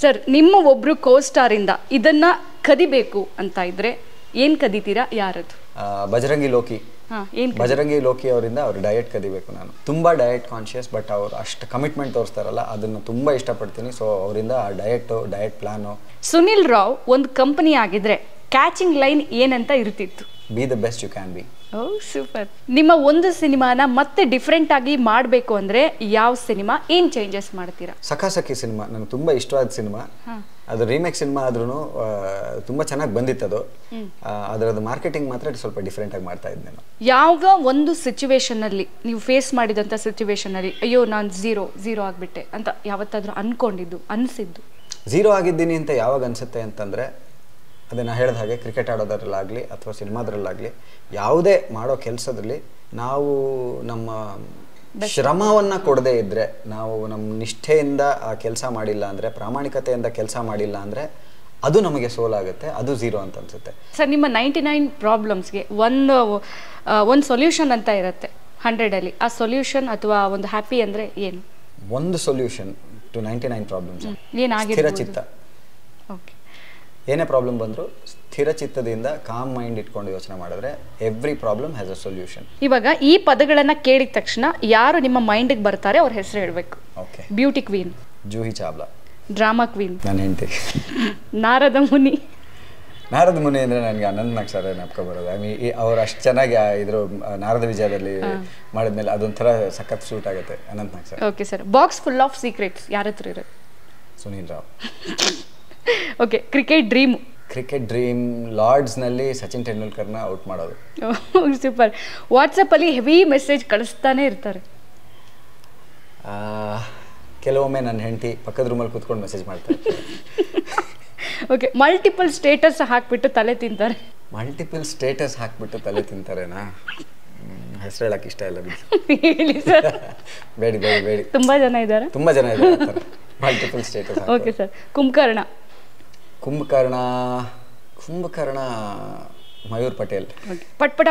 Sir ನಿಮ್ಮ ಒಬ್ರು co-star ಇಂದ ಇದನ್ನ ಕದಿಬೇಕು ಅಂತ ಇದ್ರೆ ಏನ್ ಕದಿತೀರಾ, ಯಾರದು? ಬಜರಂಗಿ ಲೋಕಿ. ಬಜರಂಗಿ ಲೋಕಿ ಅವರಿಂದ ಅವ್ರ ಡಯಟ್ ಕದಿಬೇಕು. ನಾನು ತುಂಬ ಡಯಟ್ ಕಾನ್ಶಿಯಸ್, ಬಟ್ ಅವ್ರು ಅಷ್ಟು ಕಮಿಟ್ಮೆಂಟ್ ತೋರಿಸ್ತಾರಲ್ಲ ಅದನ್ನು ತುಂಬ ಇಷ್ಟಪಡ್ತೀನಿ. ಸೊ ಅವರಿಂದ ಆ ಡಯಟ್ ಪ್ಲಾನು. ಸುನಿಲ್ ರಾವ್ ಒಂದು ಕಂಪನಿ ಆಗಿದ್ರೆ ಕ್ಯಾಚಿಂಗ್ ಲೈನ್ ಏನಂತ ಇರ್ತಿತ್ತು? Be the best you can be. Oh super. ನಿಮ್ಮ ಒಂದು ಸಿನಿಮಾನ ಮತ್ತೆ ಡಿಫ್ರೆಂಟ್ ಆಗಿ ಮಾಡಬೇಕು ಅಂದ್ರೆ ಯಾವ ಸಿನಿಮಾ, ಏನ್ ಚೇಂಜಸ್ ಮಾಡ್ತೀರಾ? ಸಖಾಸಖಿ ಸಿನಿಮಾ ನನಗೆ ತುಂಬ ಇಷ್ಟವಾದ ಸಿನಿಮಾ. ಅದು ರೀಮೇಕ್ ಸಿನಿಮಾ ಆದ್ರೂ ತುಂಬ ಚೆನ್ನಾಗಿ ಬಂದಿತ್ತು. ಅದು ಅದರದ್ದು ಮಾರ್ಕೆಟಿಂಗ್ ಮಾತ್ರ ಸ್ವಲ್ಪ ಡಿಫ್ರೆಂಟ್ ಆಗಿ ಮಾಡ್ತಾ ಇದ್ದೆ ನಾನು. ಯಾವ ಒಂದು ಸಿಚುವೇಶನ್ ಅಲ್ಲಿ ನೀವು ಫೇಸ್ ಮಾಡಿದಂಥ ಸಿಚುವೇಶನ್ ಅಲ್ಲಿ ಅಯ್ಯೋ ನಾನು ಝೀರೋ ಆಗಿಬಿಟ್ಟೆ ಅಂತ ಯಾವತ್ತಾದ್ರೂ ಅನಿಸಿದ್ದು? ಝೀರೋ ಆಗಿದ್ದೀನಿ ಅಂತ ಯಾವಾಗ ಅನಿಸುತ್ತೆ ಅಂತಂದರೆ, ಅದೇ ನಾನು ಹೇಳಿದ ಹಾಗೆ ಕ್ರಿಕೆಟ್ ಆಡೋದ್ರಲ್ಲಾಗಲಿ ಅಥವಾ ಸಿನಿಮಾದ್ರಲ್ಲಾಗಲಿ ಯಾವುದೇ ಮಾಡೋ ಕೆಲಸದಲ್ಲಿ ನಾವು ನಮ್ಮ ಶ್ರಮವನ್ನು ಕೊಡದೇ ಇದ್ದರೆ, ನಾವು ನಮ್ಮ ನಿಷ್ಠೆಯಿಂದ ಆ ಕೆಲಸ ಮಾಡಿಲ್ಲ ಅಂದರೆ, ಪ್ರಾಮಾಣಿಕತೆಯಿಂದ ಕೆಲಸ ಮಾಡಿಲ್ಲ ಅಂದರೆ ಅದು ನಮಗೆ ಸೋಲಾಗುತ್ತೆ. ಅದು ಝೀರೋ ಅಂತ ಅನಿಸುತ್ತೆ. ಸರ್ ನಿಮ್ಮ 99 ಪ್ರಾಬ್ಲಮ್ಸ್ಗೆ ಒಂದು ಸೊಲ್ಯೂಷನ್ ಅಂತ ಇರುತ್ತೆ 100ಅಲ್ಲಿ. ಆ ಸೊಲ್ಯೂಷನ್ ಅಥವಾ ಒಂದು ಹ್ಯಾಪಿ ಅಂದರೆ ಏನು? ಒಂದು ಸೊಲ್ಯೂಷನ್ ಟು 99 ಪ್ರಾಬ್ಲಮ್ಸ್ ಏನಾಗಿದೆ? ಸ್ಥಿರಚಿತ್ತ. ಓಕೆ, ಏನೇ ಪ್ರಾಬ್ಲಮ್ ಬಂದರೂ ಸ್ಥಿರ ಚಿತ್ತದಿಂದ ಕಾಮ್ ಮೈಂಡ್ ಇಟ್ಕೊಂಡು ಯೋಚನೆ ಮಾಡಿದ್ರೆ every problem has a solution. ಇವಾಗ ಈ ಪದಗಳನ್ನು ಕೇಳಿದ ತಕ್ಷಣ ಯಾರು ನಿಮ್ಮ ಮೈಂಡಿಗೆ ಬರ್ತಾರೆ ಅವ್ರ ಹೆಸರು ಹೇಳಬೇಕು. Okay. Beauty queen Juhi Chawla. Drama queen ನನ್ನ ಹೆಂಡತಿ. ನಾರದ ಮುನಿ. ನಾರದ ಮುನಿ ಅಂದರೆ ನನಗೆ ಅನಂತ್ ನಾಗ್ ಸರ್ ನೆನಪು ಬರೋದು. ಅವ್ರು ಅಷ್ಟು ಚೆನ್ನಾಗಿ ಇದ್ರು ನಾರದ ವಿಜಯದಲ್ಲಿ ಮಾಡಿದ್ಮೇಲೆ ಅದೊಂಥರ ಸಖತ್ ಸೂಟ್ ಆಗುತ್ತೆ Anant Nag sir. Okay sir. Box full of secrets ಯಾರ ಹತ್ರ ಇರುತ್ತೆ? Sunil Rao. Okay. Cricket dream ಲಾರ್ಡ್ಸ್ನಲ್ಲಿ ಸಚಿನ್ ತೆಂಡೂಲ್ಕರ್ನ ಔಟ್ ಮಾಡೋದು. ಸೂಪರ್. ವಾಟ್ಸಪ್ಪಲ್ಲಿ ಹೆವಿ ಮೆಸೇಜ್ ಕಳಿಸ್ತಾನೆ ಇರ್ತಾರೆ. ಕೆಲವೊಮ್ಮೆ ನನ್ನ ಹೆಂಡತಿ ಪಕ್ಕದ ರೂಮಲ್ಲಿ ಕೂತ್ಕೊಂಡು ಮೆಸೇಜ್ ಮಾಡ್ತಾರೆ. ಓಕೆ. ಮಲ್ಟಿಪಲ್ ಸ್ಟೇಟಸ್ ಹಾಕ್ಬಿಟ್ಟು ತಲೆ ತಿಂತಾರೆ. ಮಲ್ಟಿಪಲ್ ಸ್ಟೇಟಸ್ ಹಾಕ್ಬಿಟ್ಟು ತಲೆ ತಿಂತಾರೇನಾ? ಹೆಸರು ಹೇಳಕ್ಕೆ ಇಷ್ಟ ಇಲ್ಲ ಬಿಡಿ. ಹೇಳಿ ಸರ್. ಬೇಡಿ. ತುಂಬಾ ಜನ ಇದ್ದಾರೆ. Multiple status. Okay sir. Kumbhakarna Mayur Patel.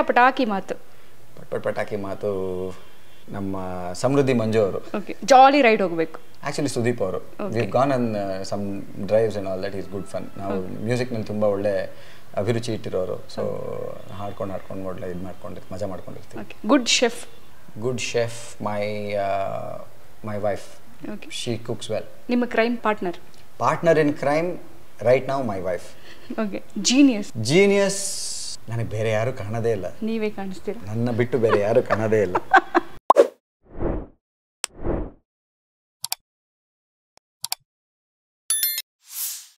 ಪಟಾಕಿ ಮಾತು ನಮ್ಮ ಸಮೃದ್ಧಿ ಮಂಜು ಅವರು. ಜಾಲಿ ರೈಡ್ ಹೋಗಬೇಕು. ಆಕ್ಚುಲಿ ಸುದೀಪ್ ಅವರು. We gone on some drives and all that is good fun. ನಾವು ಮ್ಯೂಸಿಕ್ನಲ್ಲಿ ತುಂಬ ಒಳ್ಳೆ ಅಭಿರುಚಿ ಇಟ್ಟಿರೋರು. ಸೊ ಹಾಡ್ಕೊಂಡು ಒಳ್ಳೆ ಇದು ಮಜಾ ಮಾಡ್ಕೊಂಡಿರ್ತೀವಿ. Good chef my wife. She cooks well. ನಿಮ್ಮ crime partner in crime right now my wife. Okay. Genius ನನಗೆ ಬೇರೆ ಯಾರು ಕಾಣೋದೇ ಇಲ್ಲ. ನೀವೇ ಕಾಣಿಸ್ತೀರಾ? ನನ್ನ ಬಿಟ್ಟು ಬೇರೆ ಯಾರು ಕಾಣೋದೇ ಇಲ್ಲ.